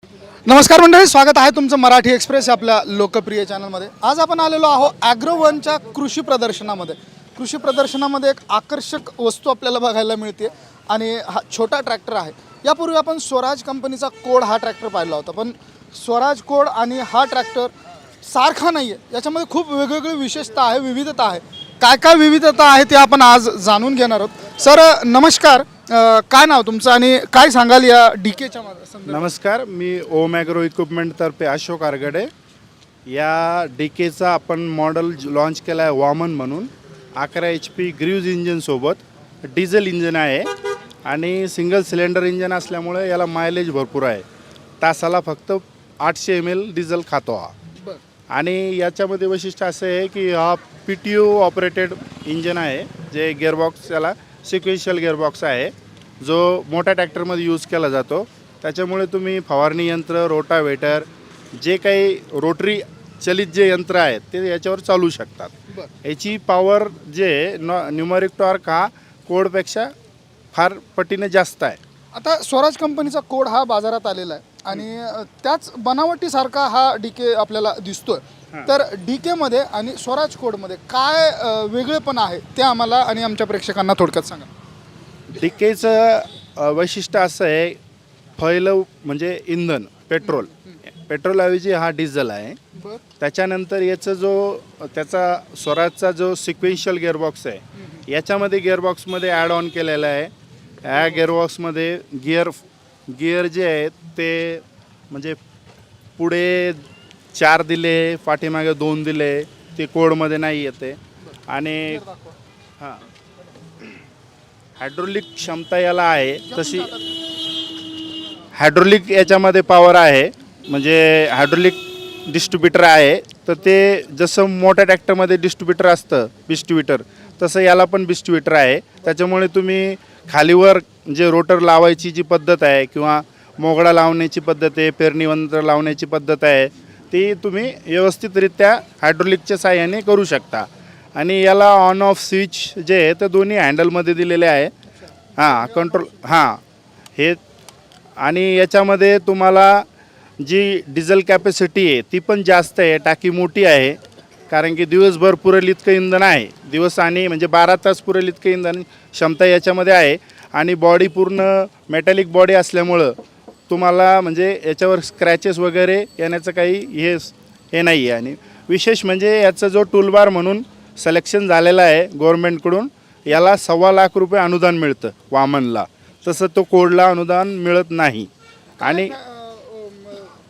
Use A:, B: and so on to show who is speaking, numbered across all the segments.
A: नमस्कार मंडळी, स्वागत आहे तुमचं मराठी एक्सप्रेस आपल्या लोकप्रिय चॅनलमध्ये। आज आपण आलेलो आहोत ॲग्रोवनच्या कृषी प्रदर्शनामध्ये। कृषी प्रदर्शनामध्ये एक आकर्षक वस्तू आपल्याला बघायला मिळते आणि हा छोटा ट्रॅक्टर आहे। यापूर्वी आपण स्वराज कंपनीचा कोड हा ट्रॅक्टर पाहिला होता, पण स्वराज कोड आणि हा ट्रॅक्टर सारखा नाही आहे। याच्यामध्ये खूप वेगवेगळी विशेषता आहे, विविधता आहे। काय काय विविधता आहे ते आपण आज जाणून घेणार आहोत। सर नमस्कार, काय नाव तुमचं आणि काय सांगाल या डीकेच्या संदर्भात?
B: नमस्कार, मी ओम ॲग्रो इक्विपमेंटतर्फे अशोक आरगडे। या डीकेचा आपण मॉडेल लॉन्च केला आहे वामन म्हणून। 11 HP ग्रीव्ज इंजिनसोबत डिझेल इंजिन आहे आणि सिंगल सिलेंडर इंजिन असल्यामुळे याला मायलेज भरपूर आहे। तासाला फक्त 800 ml डिझेल खातो हा। आणि याच्यामध्ये वैशिष्ट्य असं आहे की हा PTO ऑपरेटेड इंजिन आहे, जे गिअरबॉक्स याला सिक्वेन्शियल गिअरबॉक्स आहे, जो मोठ्या ट्रॅक्टरमध्ये यूज केला जातो। त्याच्यामुळे तुम्ही फवारणी यंत्र, रोटावेटर, जे काही रोटरी चलित जे यंत्र आहेत ते याच्यावर चालू शकतात। याची पॉवर जे न्यूमरिक टॉर्क हा कोडपेक्षा फार पटीने जास्त आहे।
A: आता स्वराज कंपनीचा कोड हा बाजारात आलेला आहे आणि त्याच बनावटीसारखा हा डीके आपल्याला दिसतोय। तर डीकेमध्ये आणि स्वराज कोडमध्ये काय वेगळेपण आहे ते आम्हाला आणि आमच्या प्रेक्षकांना थोडक्यात सांगा।
B: डीकेचं वैशिष्ट्य असं आहे, पहिलं म्हणजे इंधन पेट्रोल ऐवजी हा डिझेल आहे। त्याच्यानंतर याचं त्याचा स्वराजचा जो सिक्वेन्शियल गिअरबॉक्स आहे, याच्यामध्ये गिअरबॉक्समध्ये ॲड ऑन केलेला आहे। ह्या गिअरबॉक्समध्ये गिअर जे आहेत ते म्हणजे पुढे 4 दिले, पाठीमागे 2 दिले, ते कोडमध्ये नाही येते। आणि हां, हायड्रोलिक क्षमता याला आहे तशी हायड्रोलिक याच्यामध्ये पॉवर आहे, म्हणजे हायड्रोलिक डिस्ट्रीब्युटर आहे। तर ते जसं मोठ्या ट्रॅक्टरमध्ये डिस्ट्रीब्युटर असतं डिस्ट्रीब्युटर, तसं याला पण डिस्ट्रीब्युटर आहे। त्याच्यामुळे तुम्ही खालीवर जे रोटर लावायची जी पद्धत आहे किंवा मोगडा लावण्याची पद्धत आहे, पेरणी यंत्र लावण्याची पद्धत आहे, ती तुम्ही व्यवस्थितरित्या हायड्रोलिकच्या साहाय्याने करू शकता। आणि याला ऑन ऑफ स्विच जे आहे ते दोन्ही हँडलमध्ये दिलेले आहे। कंट्रोल हे। आणि याच्यामध्ये तुम्हाला जी डिझेल कॅपॅसिटी आहे ती पण जास्त आहे, टाकी मोठी आहे, कारण की दिवसभर पुरेल इतकं इंधन आहे। दिवस आणि म्हणजे 12 तास पुरेल इतकं इंधन क्षमता याच्यामध्ये आहे। आणि बॉडी पूर्ण मेटॅलिक बॉडी असल्यामुळं तुम्हाला म्हणजे याच्यावर स्क्रॅचेस वगैरे येण्याचं काही हे नाही आहे। आणि विशेष म्हणजे याचा जो टूलबार म्हणून सिलेक्शन झालेला आहे गव्हर्नमेंटकडून, याला 1.25 लाख रुपये अनुदान मिळतं वामनला, तसं तो कोडला अनुदान मिळत नाही। आणि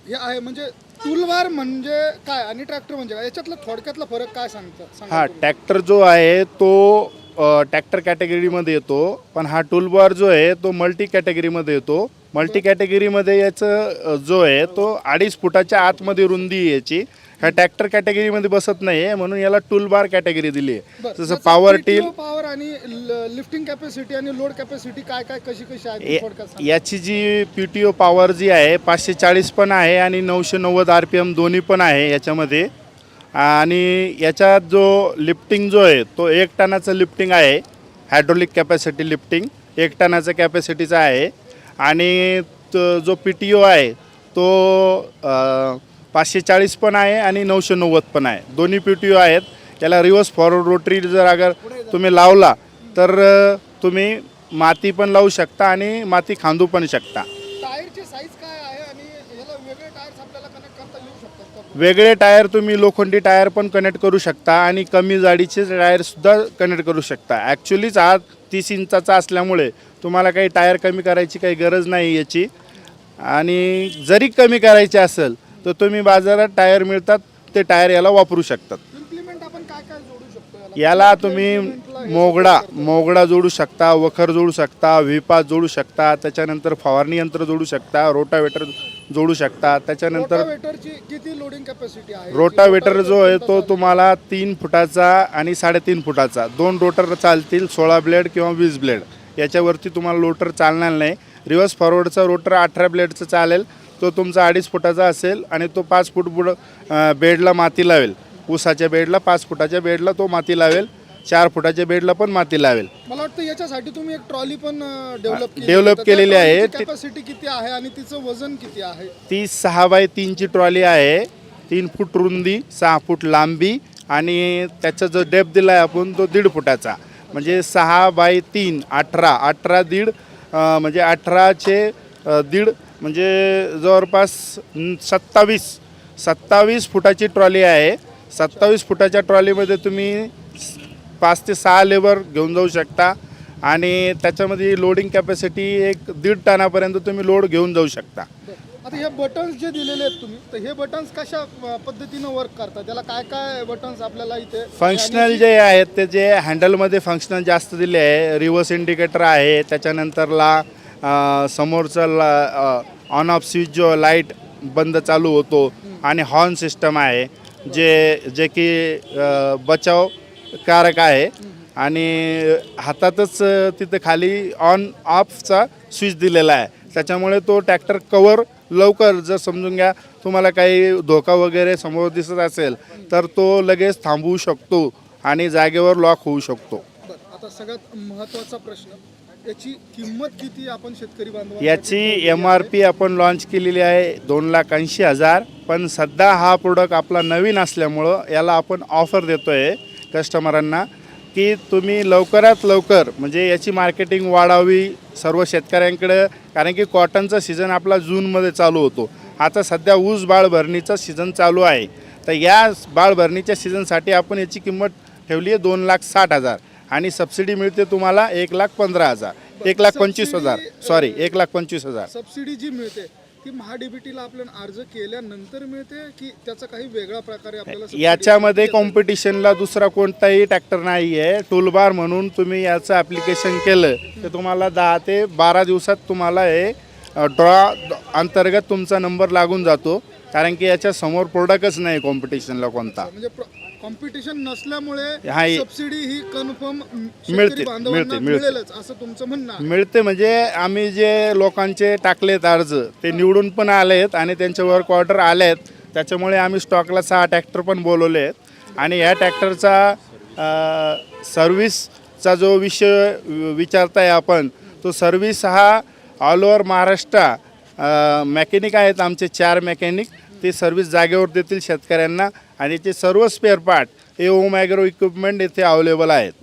A: हे आहे म्हणजे टूलबार म्हणजे काय आणि ट्रॅक्टर म्हणजे काय, याच्यातला थोडक्यातला फरक काय सांगा।
B: ट्रॅक्टर जो आहे तो ट्रॅक्टर कॅटेगरीमध्ये येतो, पण हा टूलबार जो आहे तो मल्टी कॅटेगरीमध्ये येतो। मल्टी कॅटेगरीमध्ये याचं जो आहे तो 2.5 फुटाच्या आतमध्ये रुंदी आहे याची। ह्या ट्रॅक्टर कॅटेगरीमध्ये बसत नाही आहे, म्हणून याला टूलबार कॅटेगरी दिली आहे। जसं पॉवर
A: आणि लिफ्टिंग कॅपॅसिटी आणि लोड कॅपॅसिटी काय काय कशी आहे
B: याची जी PTO पॉवर जी आहे 540 पण आहे आणि 990 RPM दोन्ही पण आहे याच्यामध्ये। आणि याच्यात जो लिफ्टिंग जो आहे तो 1 टनाचं लिफ्टिंग आहे, हायड्रोलिक कॅपॅसिटी लिफ्टिंग 1 टनाचं कॅपॅसिटीचा आहे। आणि जो PTO आहे तो 540 पण आहे आणि 990 पण आहे, दोन्ही PTO आहेत। त्याला रिव्हर्स फॉरवर्ड रोटरी जर अगर तुम्ही लावला तर तुम्ही माती पण लावू शकता आणि माती खांदू पण शकता।
A: टायरची साईज काय आहे आणि याला वेगळे टायर्स आपल्याला कनेक्ट करता येऊ शकतात?
B: वेगळे टायर तुम्ही लोखंडी टायर पण कनेक्ट करू शकता आणि कमी जाडीचे टायरसुद्धा कनेक्ट करू शकता। ॲक्च्युलीच हा 30 इंचाचा असल्यामुळे तुम्हाला काही टायर कमी करायची काही गरज नाही याची। आणि जरी कमी करायची असेल तर तुम्ही बाजारात टायर मिळतात, ते टायर याला वापरू शकतात।
A: इम्प्लिमेंट आपण काय काय जोडू शकतो
B: याला तुम्ही मोगडा जोडू शकता, वखर जोडू शकता, व्हीपास जोडू शकता, त्याच्यानंतर फवारणी यंत्र जोडू शकता, रोटावेटर जोडू शकता। त्याच्यानंतर
A: रोटावेटरची किती लोडिंग कॅपॅसिटी आहे?
B: रोटावेटर जो आहे तो तुम्हाला 3 फुटाचा आणि 3.5 फुटाचा 2 रोटर चालतील, 16 ब्लेड किंवा 20 ब्लेड। याच्यावरती तुम्हाला रोटर चालणार नाही। रिव्हर्स फॉरवर्डचा रोटर 18 ब्लेडचा चालेल, तो तुमचा 2.5 फुटाचा असेल आणि तो 5 फूट बेडला माती लावेल। ऊसाच्या बेडला 5 फुटाच्या बेडला तो माती लावेल। 4 फुटाच्या बेडला पण माती लावेल.
A: मला वाटतं याच्यासाठी तुम्ही एक ट्रॉली पण डेव्हलप
B: डेव्हलप केलेली आहे.
A: कॅपॅसिटी किती आहे आणि तिचं वजन किती आहे?
B: ती 6x3 ची ट्रॉली आहे. 3 फूट रुंदी, 6 फूट लांबी आणि त्याचा जो डेप्थ दिला आहे आपण तो 1.5 फुटाचा. म्हणजे 6x3 18 दीड म्हणजे 18चे 1.5 म्हणजे जवळपास 27 फुटाची ट्रॉली आहे. 27 फुटाच्या ट्रॉलीमध्ये तुम्ही 5 ते 6 लेबर घेऊन जाऊ शकता आणि त्याच्यामध्ये लोडिंग कॅपॅसिटी एक 1.5 टनापर्यंत तुम्ही लोड घेऊन जाऊ शकता.
A: आता हे बटन्स जे दिलेले आहेत तुम्ही, तर हे बटन्स कशा पद्धतीनं वर्क करतात? त्याला काय काय बटन्स आपल्याला इथे
B: फंक्शनल जे आहेत ते जे हँडलमध्ये फंक्शनल जास्त दिले आहे. रिव्हर्स इंडिकेटर आहे, त्याच्यानंतरला समोरचा ऑन ऑफ स्विच जो लाईट बंद चालू होतो आणि हॉर्न सिस्टम आहे जे की बचावकारक आहे आणि हातातच तिथं खाली ऑन ऑफचा स्विच दिलेला आहे. त्याच्यामुळे तो ट्रॅक्टर कवर लवकर, जर समजून घ्या तुम्हाला काही धोका वगैरे समोर दिसत असेल तर तो लगेच थांबवू शकतो आणि जागेवर लॉक होऊ शकतो.
A: बरं, आता सगळ्यात महत्त्वाचा प्रश्न, याची किंमत किती आपण शेतकरी बांधवांना?
B: याची MRP आपण लॉन्च केलेली आहे 2,80,000. पण सध्या हा प्रोडक्ट आपला नवीन असल्यामुळं याला आपण ऑफर देतो आहे कस्टमरांना की तुम्ही लवकरात लवकर म्हणजे याची मार्केटिंग वाढावी सर्व शेतकऱ्यांकडे. कारण की कॉटनचा सीझन आपला जूनमध्ये चालू होतो. आता सध्या ऊस बाळ भरणीचा सीझन चालू आहे. तर या बाळ भरणीच्या सीझनसाठी आपण याची किंमत ठेवली आहे 2,60,000 आणि सबसिडी मिळते तुम्हाला 1,15,000 1,25,000 सॉरी 1,25,000.
A: सबसिडी जी मिळते ती महाडीबीटीला आपण अर्ज केल्यानंतर मिळते की त्याचा काही वेगळा प्रकारे आपल्याला subsidy
B: याच्यामध्ये
A: मिळते?
B: कॉम्पिटिशनला दुसरा कोणताही ट्रॅक्टर नाही आहे. टूलबार म्हणून तुम्ही याचं ॲप्लिकेशन केलं तर तुम्हाला 10 ते 12 दिवसात तुम्हाला हे ड्रॉ अंतर्गत तुमचा नंबर लागून जातो. कारण की याच्या समोर प्रोडक्टच नाही कॉम्पिटिशनला कोणता.
A: म्हणजे कॉम्पिटिशन नसल्यामुळे
B: हा,
A: सबसिडी ही कन्फर्म
B: मिळते,
A: बांधवांना
B: मिळते.
A: मिळेलच असं तुमचं म्हणणं आहे?
B: मिळते म्हणजे आम्ही जे लोकांचे टाकलेत अर्ज ते निवडून पण आलेत आणि त्यांचे वर्क ऑर्डर आलेत. त्याच्यामुळे आम्ही स्टॉकला 6 ट्रॅक्टर पण बोलवले आहेत. आणि या ट्रॅक्टरचा सर्व्हिसचा जो विषय विचारताय आपण, तो सर्व्हिस हा ऑल ओव्हर महाराष्ट्र मेकॅनिक आहेत आमचे 4 मेकॅनिक. ते सर्व्हिस जागेवर देतील शेतकऱ्यांना आणि ते सर्व स्पेअर पार्ट हे ओम ॲग्रो इक्विपमेंट येथे अवेलेबल आहेत.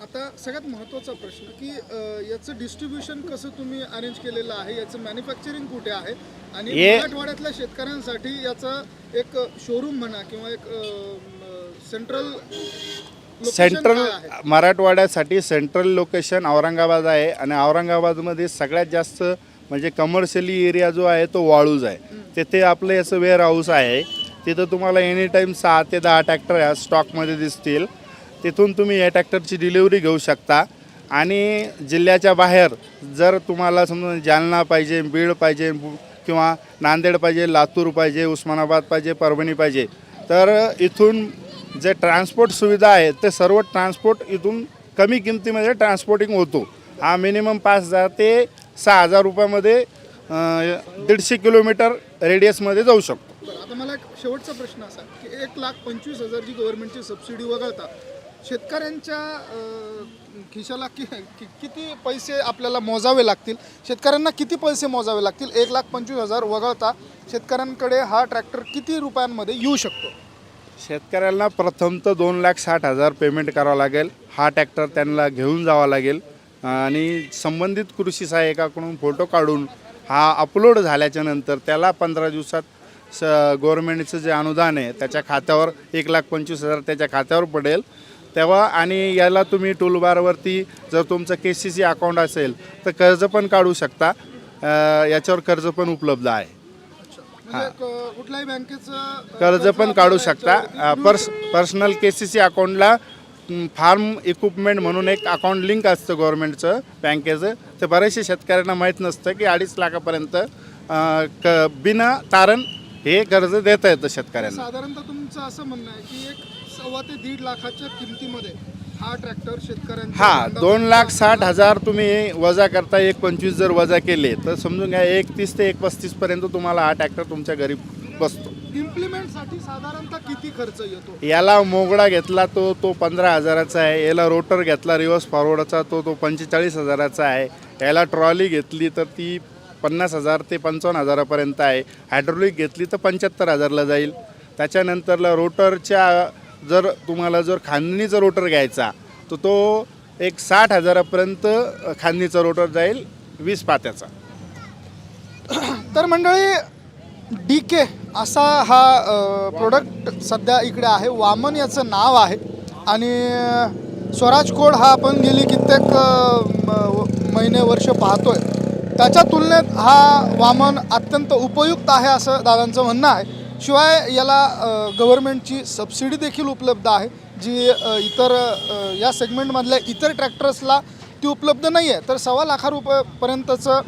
A: आता सगळ्यात महत्त्वाचा प्रश्न की याचं डिस्ट्रीब्युशन कसं तुम्ही अरेंज केलेलं आहे? याचं मॅन्युफॅक्चरिंग कुठे आहे? आणि मराठवाड्यातल्या शेतकऱ्यांसाठी याचं एक शोरूम म्हणा किंवा एक
B: सेंट्रल मराठवाड्यासाठी सेंट्रल लोकेशन औरंगाबाद आहे आणि औरंगाबादमध्ये सगळ्यात जास्त म्हणजे कमर्शियली एरिया जो आहे तो वाळूज आहे. तिथे आपलं याचं वेअर हाऊस आहे. तिथं तुम्हाला एनी टाईम 6 ते 10 ट्रॅक्टर या स्टॉकमध्ये दिसतील. तिथून तुम्ही या ट्रॅक्टरची डिलिव्हरी घेऊ शकता. आणि जिल्ह्याच्या बाहेर जर तुम्हाला समजा जालना पाहिजे, बीड पाहिजे किंवा नांदेड पाहिजे, लातूर पाहिजे, उस्मानाबाद पाहिजे, परभणी पाहिजे, तर इथून जे ट्रान्सपोर्ट सुविधा आहे ते सर्व ट्रान्सपोर्ट इथून कमी किमतीमध्ये ट्रान्सपोर्टिंग होतो. हा मिनिमम 5,000 ते 6,000 रुपयामध्ये 150 किलोमीटर रेडियसमध्ये जाऊ शकतो.
A: आता मला एक शेवटचा प्रश्न असा की 1,25,000 जी गव्हर्नमेंटची सबसिडी वगळता शेतकऱ्यांच्या खिशाला किती पैसे आपल्याला मोजावे लागतील? शेतकऱ्यांना किती पैसे मोजावे लागतील? 1,25,000 वगळता शेतकऱ्यांकडे हा ट्रॅक्टर किती रुपयांमध्ये येऊ शकतो?
B: शेतकऱ्यांना प्रथम तर 2,60,000 पेमेंट करावं लागेल. हा ट्रॅक्टर त्यांना घेऊन जावा लागेल आणि संबंधित कृषी सहाय्यकाकडून फोटो काढून हा अपलोड झाल्याच्या नंतर त्याला 15 दिवसात गव्हर्नमेंटचं जे अनुदान आहे त्याच्या खात्यावर 1,25,000 त्याच्या खात्यावर पडेल तेव्हा. आणि याला तुम्ही टूलबारवरती जर तुमचं KCC अकाउंट असेल तर कर्ज पण काढू शकता. याच्यावर कर्ज पण उपलब्ध आहे.
A: कुठल्याही बँकेचं
B: कर्ज पण काढू शकता. पर्सनल KCC अकाउंटला फार्म इक्विपमेंट म्हणून एक अकाउंट लिंक असतं गव्हर्नमेंटचं बँकेचं. ते बरेचसे शेतकऱ्यांना माहीत नसतं की 2.5 लाखापर्यंत बिना तारण हे कर्ज देता येतं शेतकऱ्यांना.
A: साधारणतः तुमचं असं म्हणणं आहे की 1.25 ते 1.5 लाखाच्या किमतीमध्ये हा ट्रॅक्टर शेतकऱ्यांना
B: 2,60,000 तुम्ही वजा करता, 1,25,000 जर वजा केले तर समजून घ्या 31 ते 1,35 पर्यंत तुम्हाला हा ट्रॅक्टर तुमच्या घरी बसतो.
A: इम्प्लिमेंटसाठी साधारणतः किती खर्च येतो?
B: याला मोगडा घेतला तो 15,000चा आहे. याला रोटर घेतला रिव्हर्स फॉरवर्डचा तो 45,000चा आहे. याला ट्रॉली घेतली तर ती 50,000 ते 55,000पर्यंत आहे. हायड्रोलिक घेतली तर 75,000ला जाईल. त्याच्यानंतरला रोटरच्या तुम्हाला जर खांदणीचा रोटर घ्यायचा तर तो एक 60,000पर्यंत खांदणीचा रोटर जाईल 20 पात्याचा.
A: तर मंडळी DK असा हा प्रोडक्ट सध्या इकडे आहे. वामन याचं नाव आहे आणि स्वराज कोड हा आपण गेली कित्येक महिने वर्ष पाहतोय. त्याच्या तुलनेत हा वामन अत्यंत उपयुक्त आहे असं दादांचं म्हणणं आहे. शिवाय याला गव्हर्नमेंटची सबसिडी देखील उपलब्ध आहे जी इतर या सेगमेंटमधल्या इतर ट्रॅक्टर्सला ती उपलब्ध नाही आहे. तर 1.25 लाख रुपयापर्यंतचं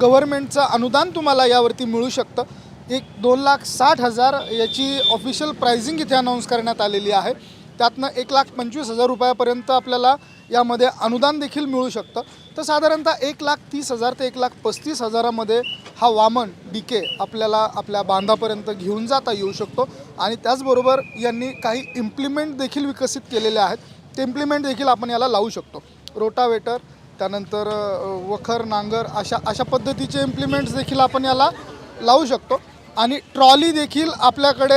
A: गव्हर्नमेंटचं अनुदान तुम्हाला यावरती मिळू शकतं. एक 2,60,000 याची ऑफिशियल प्राइसिंग इथे अनाऊन्स करण्यात आलेली आहे. त्यातनं 1,25,000 रुपयापर्यंत आपल्याला यामध्ये अनुदान देखील मिळू शकतं. तर साधारणतः 1,30,000 ते 1,35,000मध्ये हा वामन DK आपल्याला आपल्या बांधापर्यंत घेऊन जाता येऊ शकतो. आणि त्याचबरोबर यांनी काही इम्प्लिमेंट देखील विकसित केलेले आहेत. ते इम्प्लिमेंट देखील आपण याला लावू शकतो. रोटावेटर, त्यानंतर वखर, नांगर अशा पद्धतीचे इम्प्लिमेंट्स देखील आपण याला लावू शकतो. आणि ट्रॉली देखील आपल्याकडे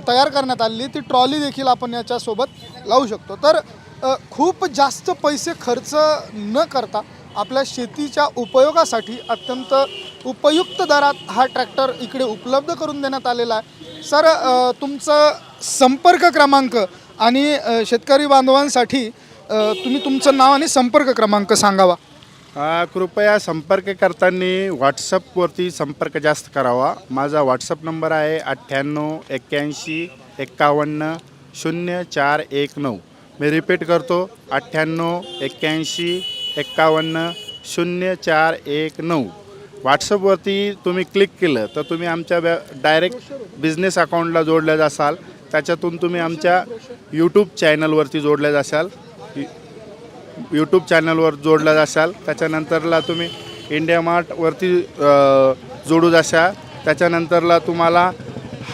A: तयार करण्यात आलेली, ती ट्रॉली देखील आपण याच्यासोबत लावू शकतो. तर खूप जास्त पैसे खर्च न करता आपल्या शेतीच्या उपयोगासाठी अत्यंत उपयुक्त दरात हा ट्रॅक्टर इकडे उपलब्ध करून देण्यात आलेला आहे. सर, तुमचं संपर्क क्रमांक आणि शेतकरी बांधवांसाठी तुम्ही तुमचं नाव आणि संपर्क क्रमांक सांगावा.
B: कृपया संपर्क करताना व्हॉट्सअपवरती संपर्क जास्त करावा. माझा व्हॉट्सअप नंबर आहे 9881510419. मी रिपीट करतो 9881510419. व्हॉट्सअपवरती तुम्ही क्लिक केलं तर तुम्ही आमच्या डायरेक्ट बिझनेस अकाउंटला जोडल्या जासाल. त्याच्यातून तुम्ही आमच्या यूट्यूब चॅनलवरती जोडल्या जासाल. यूट्यूब चॅनलवर जोडला जाशाल. त्याच्यानंतरला तुम्ही इंडिया मार्टवरती जोडू जाशाल. त्याच्यानंतरला तुम्हाला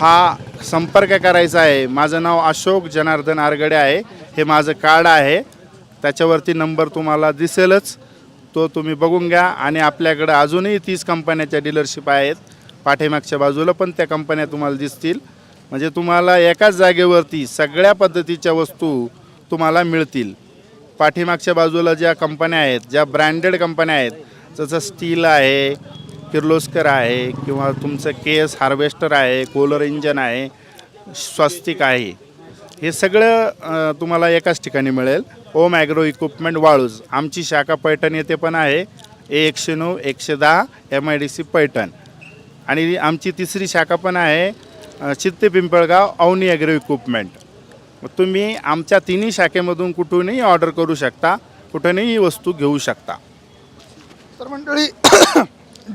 B: हा संपर्क करायचा आहे. माझं नाव अशोक जनार्दन आरगडे आहे. हे माझं कार्ड आहे. त्याच्यावरती नंबर तुम्हाला दिसेलच, तो तुम्ही बघून घ्या. आणि आपल्याकडं अजूनही 30 कंपन्याच्या डीलरशिप आहेत. पाठीमागच्या बाजूला पण त्या कंपन्या तुम्हाला दिसतील. म्हणजे तुम्हाला एकाच जागेवरती सगळ्या पद्धतीच्या वस्तू तुम्हाला मिळतील. पाठीमागच्या बाजूला ज्या कंपन्या आहेत, ज्या ब्रँडेड कंपन्या आहेत, जसं स्टील आहे, किर्लोस्कर आहे, किंवा तुमचं KS हार्वेस्टर आहे, कोलर इंजन आहे, स्वस्तिक आहे, हे सगळं तुम्हाला एकाच ठिकाणी मिळेल. ओम ॲग्रो इक्विपमेंट वाळूज. आमची शाखा पैठण येथे पण आहे, A109 110 MIDC पैठण. आणि आमची तिसरी शाखा पण आहे चित्ते पिंपळगाव अवनी ॲग्रो इक्विपमेंट. तुम्ही आमच्या तिन्ही शाखेमधून कुठूनही ऑर्डर करू शकता, कुठूनही ही वस्तू घेऊ शकता.
A: तर मंडळी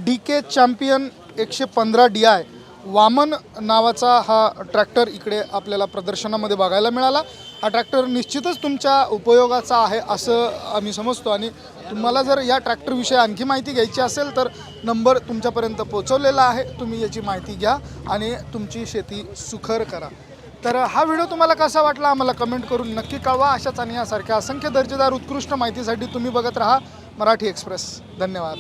A: DK चॅम्पियन 115 DI वामन नावाचा हा ट्रॅक्टर इकडे आपल्याला प्रदर्शनामध्ये बघायला मिळाला. हा ट्रॅक्टर निश्चितच तुमच्या उपयोगाचा आहे असं आम्ही समजतो. आणि तुम्हाला जर या ट्रॅक्टरविषयी आणखी माहिती घ्यायची असेल तर नंबर तुमच्यापर्यंत पोचवलेला आहे. तुम्ही याची माहिती घ्या आणि तुमची शेती सुखर करा. तर हा व्हिडिओ तुम्हाला कसा वाटला आम्हाला कमेंट करून नक्की कळवा. अशाच आणि यासारख्या असंख्य दर्जेदार उत्कृष्ट माहितीसाठी तुम्ही बघत राहा मराठी एक्सप्रेस. धन्यवाद.